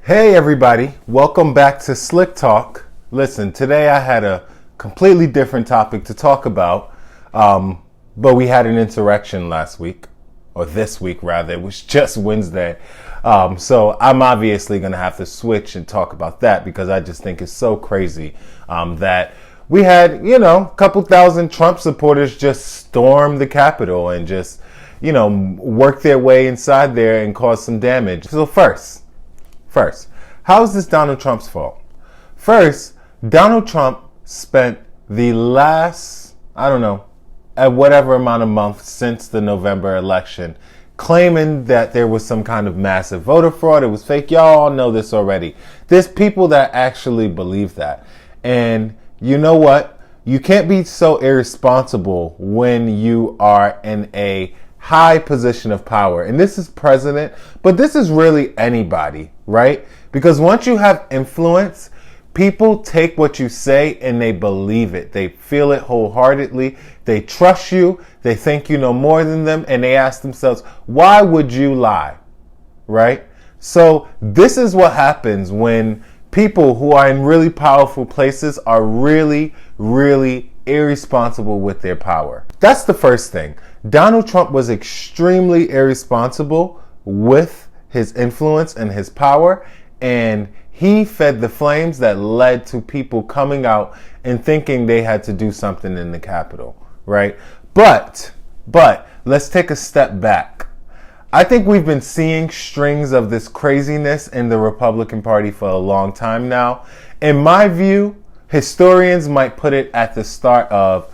Hey everybody, welcome back to Slick Talk. Listen, today I had a completely different topic to talk about, but we had an insurrection last week, or this week rather. It was just Wednesday. So I'm obviously going to have to switch and talk about that because I just think it's so crazy that we had, a couple thousand Trump supporters just storm the Capitol and just, work their way inside there and cause some damage. So first, how is this Donald Trump's fault? First, Donald Trump spent the last, at whatever amount of months since the November election, claiming that there was some kind of massive voter fraud. It was fake. Y'all all know this already. There's people that actually believe that. And you know what? You can't be so irresponsible when you are in a high position of power. And this is president, but this is really anybody, right? Because once you have influence, people take what you say and they believe it. They feel it wholeheartedly. They trust you. They think you know more than them. And they ask themselves, why would you lie? Right? So this is what happens when people who are in really powerful places are really, really irresponsible with their power. That's the first thing. Donald Trump was extremely irresponsible with his influence and his power, and he fed the flames that led to people coming out and thinking they had to do something in the Capitol, right? But let's take a step back. I think we've been seeing strings of this craziness in the Republican Party for a long time now. In my view, historians might put it at the start of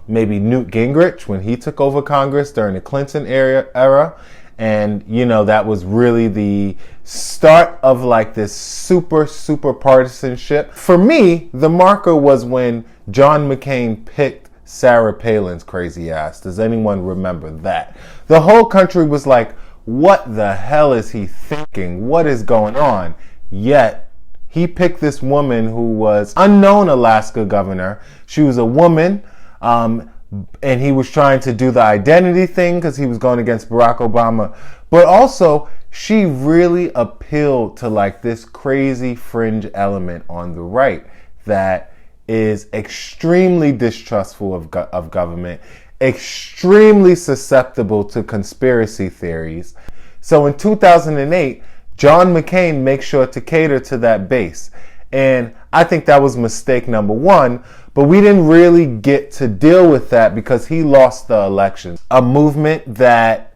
maybe Newt Gingrich when he took over Congress during the Clinton era. And, that was really the start of like this super partisanship. For me, the marker was when John McCain picked Sarah Palin's crazy ass. Does anyone remember that? The whole country was like, what the hell is he thinking? What is going on? Yet, he picked this woman who was unknown Alaska governor. She was a woman, and he was trying to do the identity thing because he was going against Barack Obama. But also, she really appealed to like this crazy fringe element on the right that is extremely distrustful of government, extremely susceptible to conspiracy theories. So in 2008, John McCain makes sure to cater to that base. And I think that was mistake number one, but we didn't really get to deal with that because he lost the election. A movement that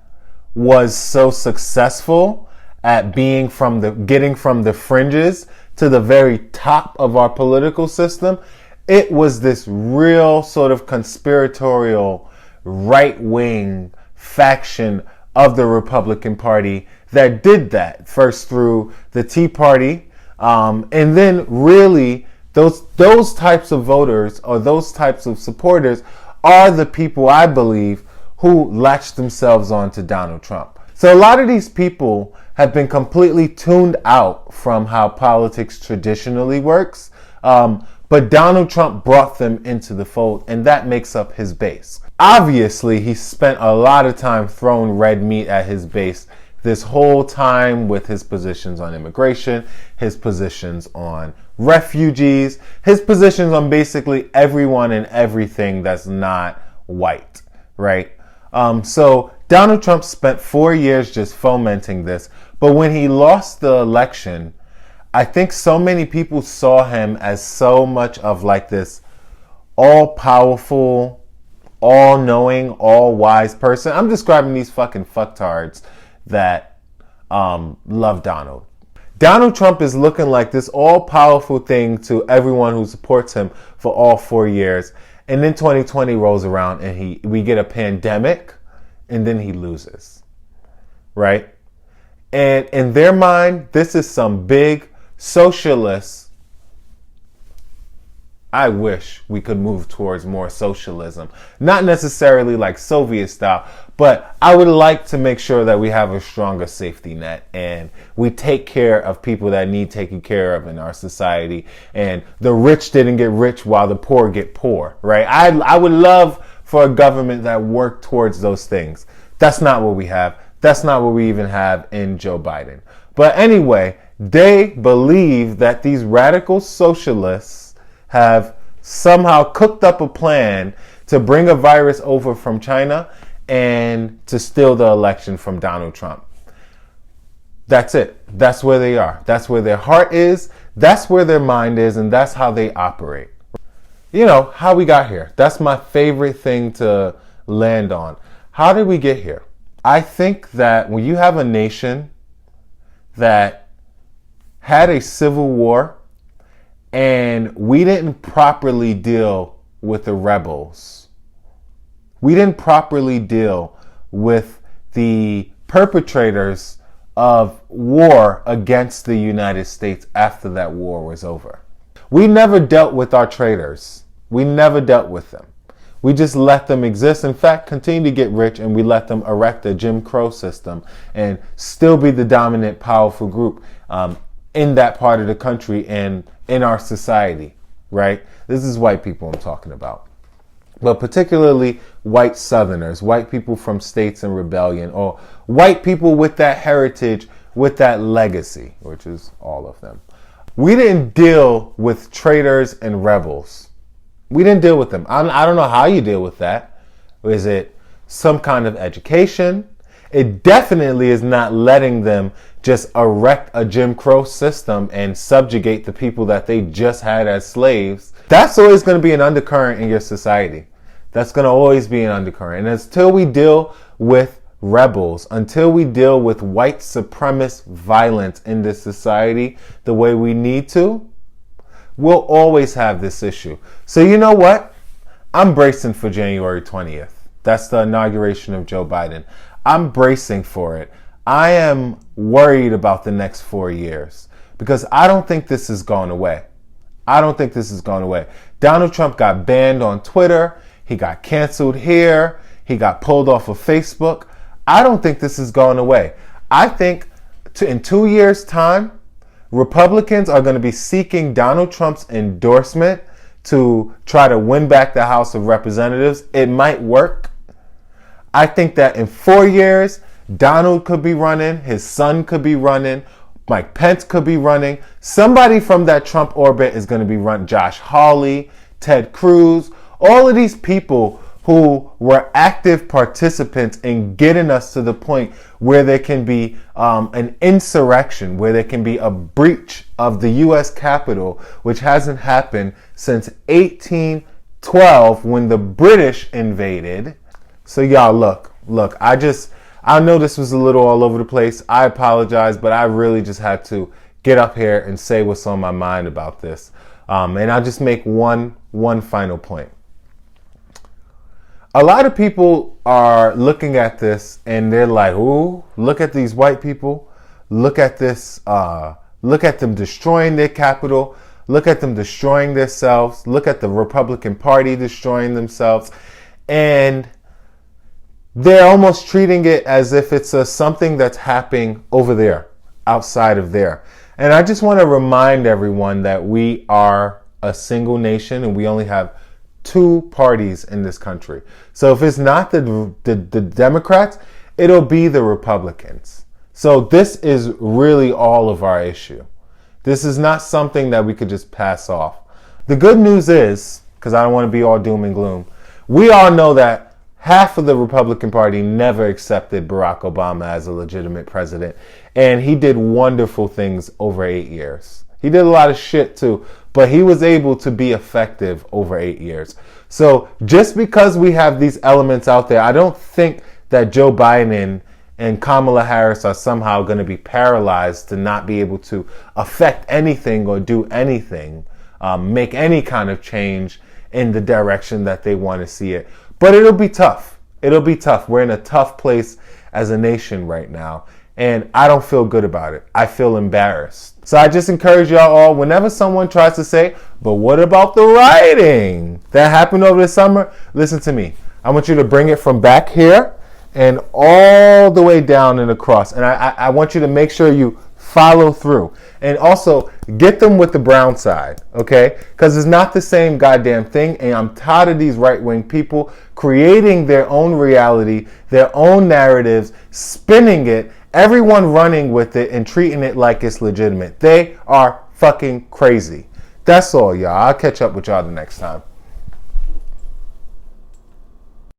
was so successful at getting from the fringes to the very top of our political system, it was this real sort of conspiratorial right-wing faction of the Republican Party that did that, first through the Tea Party, and then really those types of voters or those types of supporters are the people, I believe, who latched themselves on to Donald Trump. So a lot of these people have been completely tuned out from how politics traditionally works, but Donald Trump brought them into the fold, and that makes up his base. Obviously, he spent a lot of time throwing red meat at his base this whole time with his positions on immigration, his positions on refugees, his positions on basically everyone and everything that's not white, right? So Donald Trump spent 4 years just fomenting this, but when he lost the election, I think so many people saw him as so much of like this all-powerful, all-knowing, all-wise person. I'm describing these fucking fucktards that love Donald. Donald Trump is looking like this all-powerful thing to everyone who supports him for all 4 years. And then 2020 rolls around and we get a pandemic and then he loses. Right? And in their mind, this is some big socialist. I wish we could move towards more socialism. Not necessarily like Soviet style, but I would like to make sure that we have a stronger safety net and we take care of people that need taken care of in our society. And the rich didn't get rich while the poor get poor, right? I would love for a government that worked towards those things. That's not what we have. That's not what we even have in Joe Biden. But anyway, They believe that these radical socialists have somehow cooked up a plan to bring a virus over from China and to steal the election from Donald Trump. That's it. That's where they are. That's where their heart is. That's where their mind is. And that's how they operate. You know, how we got here. That's my favorite thing to land on. How did we get here? I think that when you have a nation that had a civil war and we didn't properly deal with the rebels, we didn't properly deal with the perpetrators of war against the United States after that war was over. We never dealt with our traitors. We never dealt with them. We just let them exist. In fact, continue to get rich, and we let them erect a Jim Crow system and still be the dominant, powerful group in that part of the country and in our society, right? This is white people I'm talking about. But particularly white Southerners, white people from states in rebellion, or white people with that heritage, with that legacy, which is all of them. We didn't deal with traitors and rebels. We didn't deal with them. I don't know how you deal with that. Is it some kind of education? It definitely is not letting them just erect a Jim Crow system and subjugate the people that they just had as slaves. That's always going to be an undercurrent in your society. That's going to always be an undercurrent. And until we deal with rebels, until we deal with white supremacist violence in this society the way we need to, we'll always have this issue. So you know what? I'm bracing for January 20th. That's the inauguration of Joe Biden. I'm bracing for it. I am worried about the next 4 years because I don't think this is going away. I don't think this is going away. Donald Trump got banned on Twitter. He got canceled here. He got pulled off of Facebook. I don't think this is going away. I think in 2 years' time, Republicans are going to be seeking Donald Trump's endorsement to try to win back the House of Representatives. It might work. I think that in 4 years, Donald could be running, his son could be running, Mike Pence could be running. Somebody from that Trump orbit is going to be running. Josh Hawley, Ted Cruz, all of these people who were active participants in getting us to the point where there can be an insurrection, where there can be a breach of the U.S. Capitol, which hasn't happened since 1812 when the British invaded. So y'all, look, I know this was a little all over the place. I apologize, but I really just had to get up here and say what's on my mind about this. And I'll just make one final point. A lot of people are looking at this and they're like, ooh, look at these white people. Look at this. Look at them destroying their capital. Look at them destroying themselves. Look at the Republican Party destroying themselves. And they're almost treating it as if it's something that's happening over there, outside of there. And I just want to remind everyone that we are a single nation and we only have two parties in this country. So if it's not the Democrats, it'll be the Republicans. So this is really all of our issue. This is not something that we could just pass off. The good news is, because I don't want to be all doom and gloom, we all know that half of the Republican Party never accepted Barack Obama as a legitimate president. And he did wonderful things over 8 years. He did a lot of shit too, but he was able to be effective over 8 years. So just because we have these elements out there, I don't think that Joe Biden and Kamala Harris are somehow going to be paralyzed to not be able to affect anything or do anything, make any kind of change in the direction that they want to see it. But it'll be tough. It'll be tough. We're in a tough place as a nation right now. And I don't feel good about it. I feel embarrassed. So I just encourage y'all all, whenever someone tries to say, but what about the rioting that happened over the summer? Listen to me. I want you to bring it from back here and all the way down and across. And I want you to make sure you follow through. And also, get them with the brown side, okay? Because it's not the same goddamn thing. And I'm tired of these right-wing people creating their own reality, their own narratives, spinning it, Everyone running with it and treating it like it's legitimate. They are fucking crazy. That's all, y'all. I'll catch up with y'all the next time.